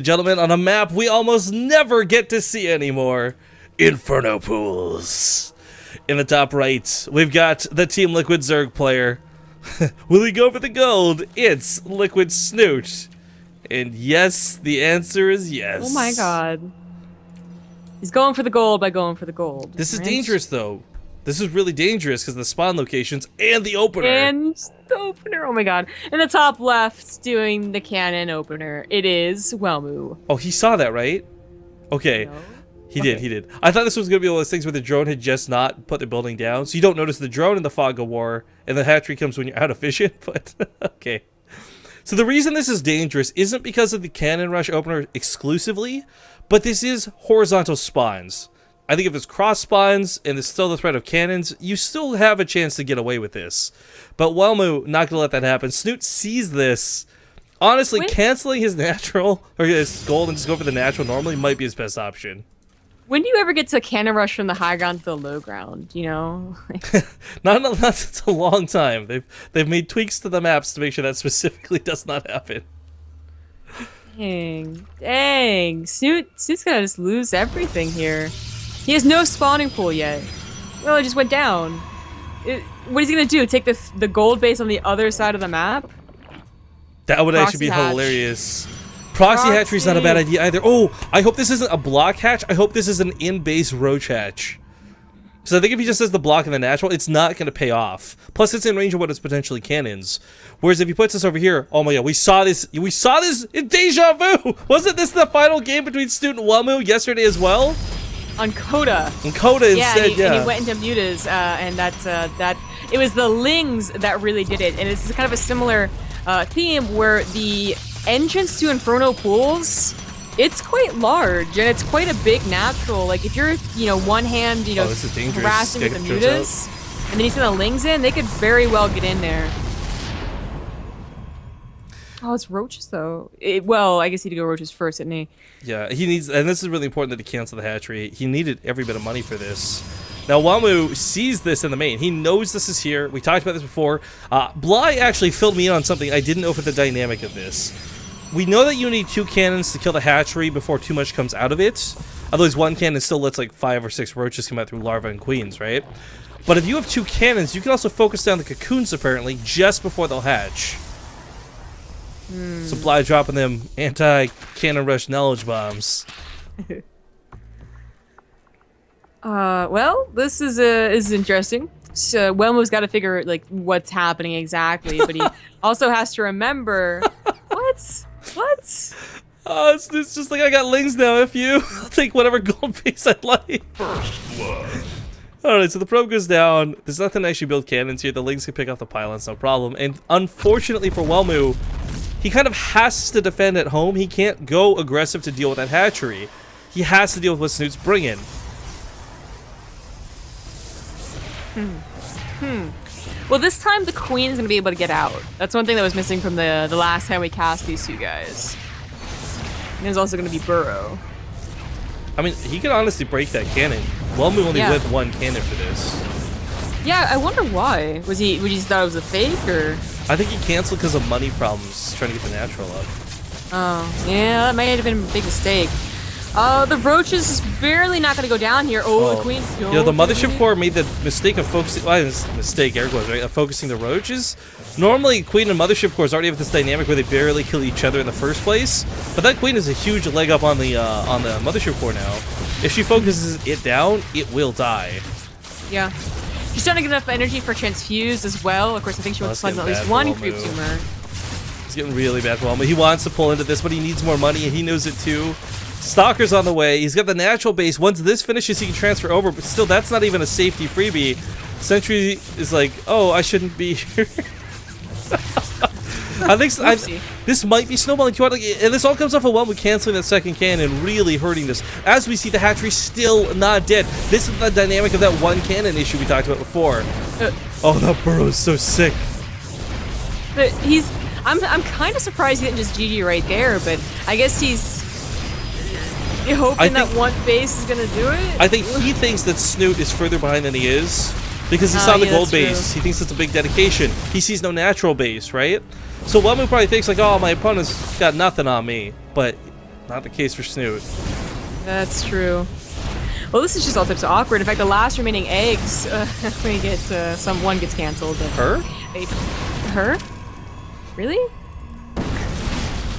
Gentlemen, on a map we almost never get to see anymore. Inferno pools. In the top right, we've got the Team Liquid Zerg player. Will he go for the gold? It's Liquid Snute. And yes, the answer is yes. Oh my god. He's going for the gold by going for the gold. This is dangerous though. This is really dangerous because of the spawn locations and the opener. And the opener, oh my god. In the top left, doing the cannon opener, it is Welmu. Oh, he saw that, right? Okay. No? He did. I thought this was going to be one of those things where the drone had just not put the building down, so you don't notice the drone in the fog of war, and the hatchery comes when you're out of vision, but okay. So the reason this is dangerous isn't because of the cannon rush opener exclusively, but this is horizontal spawns. I think if it's cross spawns and there's still the threat of cannons, you still have a chance to get away with this. But Welmu, not going to let that happen. Snute sees this. Honestly, canceling his natural, or his gold and just go for the natural normally might be his best option. When do you ever get to cannon rush from the high ground to the low ground, you know? Not it's a long time. They've made tweaks to the maps to make sure that specifically does not happen. Dang. Snoot's gonna just lose everything here. He has no spawning pool yet. Well, it just went down. What is he gonna do? Take the gold base on the other side of the map? That would actually be hilarious. Proxy hatchery's not a bad idea either. Oh, I hope this isn't a block hatch. I hope this is an in-base roach hatch. So I think if he just says the block and the natural, it's not going to pay off. Plus, it's in range of what is potentially cannons. Whereas if he puts this over here, oh my god, we saw this in Deja Vu! Wasn't this the final game between Snute and Welmu yesterday as well? On Coda. On Coda instead, yeah. And he went into mutas, and it was the Lings that really did it. And it's kind of a similar theme where the entrance to Inferno pools, it's quite large and it's quite a big natural. Like if you're, one hand, harassing with the mutas, and then you send the Lings in, they could very well get in there. Oh, it's roaches though. Well, I guess he'd go roaches first, didn't he? Yeah, he needs, and this is really important that he cancel the hatchery. He needed every bit of money for this. Now, Welmu sees this in the main. He knows this is here. We talked about this before. Bly actually filled me in on something I didn't know for the dynamic of this. We know that you need 2 cannons to kill the hatchery before too much comes out of it. Otherwise, 1 cannon still lets like 5 or 6 roaches come out through larvae and queens, right? But if you have 2 cannons, you can also focus down the cocoons, apparently, just before they'll hatch. So Bly dropping them anti-cannon rush knowledge bombs. Well, this is interesting. So Welmu's got to figure like what's happening exactly, but he also has to remember what? Oh, it's just like I got Lings now. If you I'll take whatever gold base I like. First blood. Alright, so the probe goes down. There's nothing to actually build cannons here. The Lings can pick off the pylons, no problem. And unfortunately for Welmu, he kind of has to defend at home. He can't go aggressive to deal with that hatchery. He has to deal with what Snoot's bringing. Well, this time the queen's gonna be able to get out. That's one thing that was missing from the last time we cast these 2 guys. And there's also gonna be Burrow. I mean, he could honestly break that cannon. Welmu only with 1 cannon for this. Yeah, I wonder why. Was he just thought it was a fake, or? I think he canceled because of money problems trying to get the natural up. Oh, yeah, that might have been a big mistake. The roaches is barely not going to go down here. Oh, the queen. The mothership core made the mistake of focusing. Well, mistake, air quotes, right? Of focusing the roaches. Normally, queen and mothership cores already have this dynamic where they barely kill each other in the first place. But that queen is a huge leg up on the mothership core now. If she focuses it down, it will die. Yeah. She's starting to get enough energy for transfuse as well. Of course, I think she wants to plug at least 1 creep tumor. It's getting really bad for Welmu. He wants to pull into this, but he needs more money, and he knows it too. Stalker's on the way. He's got the natural base. Once this finishes, he can transfer over, but still, that's not even a safety freebie. Sentry is like, oh, I shouldn't be here. I think this might be snowballing too hard, and this all comes off of Welmu canceling that 2nd cannon and really hurting this. As we see, the hatchery still not dead. This is the dynamic of that 1 cannon issue we talked about before. Oh, that burrow is so sick. But I'm kind of surprised he didn't just GG right there, but I guess he's hoping that 1 base is gonna do it. I think he thinks that Snute is further behind than he is. Because he saw the gold base, he thinks it's a big dedication. He sees no natural base, right? So Welmu probably thinks like, oh, my opponent's got nothing on me. But Not the case for Snute. That's true. Well, this is just all types of awkward. In fact, the last remaining eggs, we get one gets canceled. Her? Her? Really?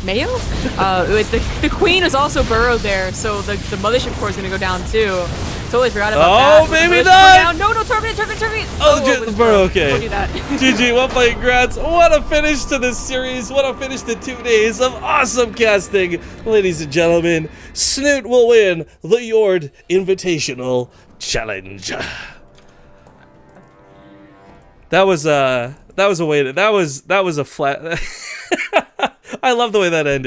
Mayo? The queen is also burrowed there, so the mothership core is gonna go down too. Totally forgot about that. Oh, maybe not! No, turbine! Oh, the burrow, okay. Don't do that. GG, well played, congrats. What a finish to this series. What a finish to 2 days of awesome casting. Ladies and gentlemen, Snute will win the JORD Invitational Challenge. That was a way to, that was a flat. I love the way that ended.